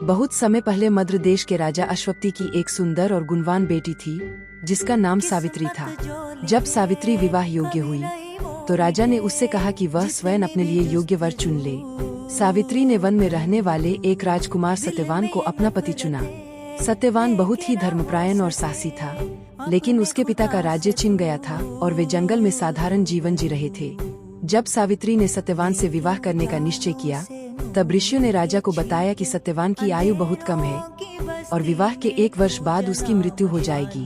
बहुत समय पहले मद्र देश के राजा अश्वपति की एक सुंदर और गुणवान बेटी थी जिसका नाम सावित्री था। जब सावित्री विवाह योग्य हुई तो राजा ने उससे कहा कि वह स्वयं अपने लिए योग्य वर चुन ले। सावित्री ने वन में रहने वाले एक राजकुमार सत्यवान को अपना पति चुना। सत्यवान बहुत ही धर्मपरायण और साहसी था, लेकिन उसके पिता का राज्य छिन गया था और वे जंगल में साधारण जीवन जी रहे थे। जब सावित्री ने सत्यवान से विवाह करने का निश्चय किया तब ऋषियों ने राजा को बताया कि सत्यवान की आयु बहुत कम है और विवाह के 1 वर्ष बाद उसकी मृत्यु हो जाएगी।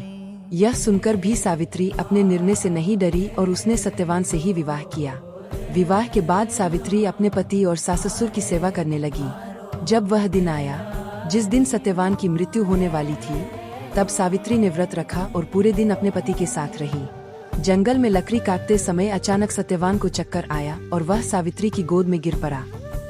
यह सुनकर भी सावित्री अपने निर्णय से नहीं डरी और उसने सत्यवान से ही विवाह किया। विवाह के बाद सावित्री अपने पति और सास-ससुर की सेवा करने लगी। जब वह दिन आया जिस दिन सत्यवान की मृत्यु होने वाली थी, तब सावित्री ने व्रत रखा और पूरे दिन अपने पति के साथ रही। जंगल में लकड़ी काटते समय अचानक सत्यवान को चक्कर आया और वह सावित्री की गोद में गिर पड़ा।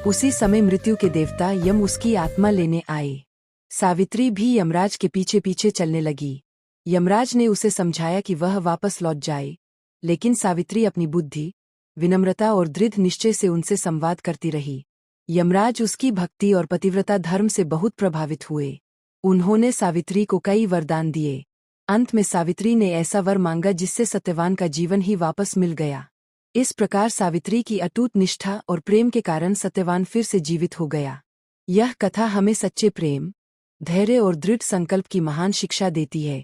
उसी समय मृत्यु के देवता यम उसकी आत्मा लेने आए। सावित्री भी यमराज के पीछे पीछे चलने लगी। यमराज ने उसे समझाया कि वह वापस लौट जाए, लेकिन सावित्री अपनी बुद्धि, विनम्रता और दृढ़ निश्चय से उनसे संवाद करती रही। यमराज उसकी भक्ति और पतिव्रता धर्म से बहुत प्रभावित हुए। उन्होंने सावित्री को कई वरदान दिए। अंत में सावित्री ने ऐसा वर मांगा जिससे सत्यवान का जीवन ही वापस मिल गया। इस प्रकार सावित्री की अटूट निष्ठा और प्रेम के कारण सत्यवान फिर से जीवित हो गया। यह कथा हमें सच्चे प्रेम, धैर्य और दृढ़ संकल्प की महान शिक्षा देती है।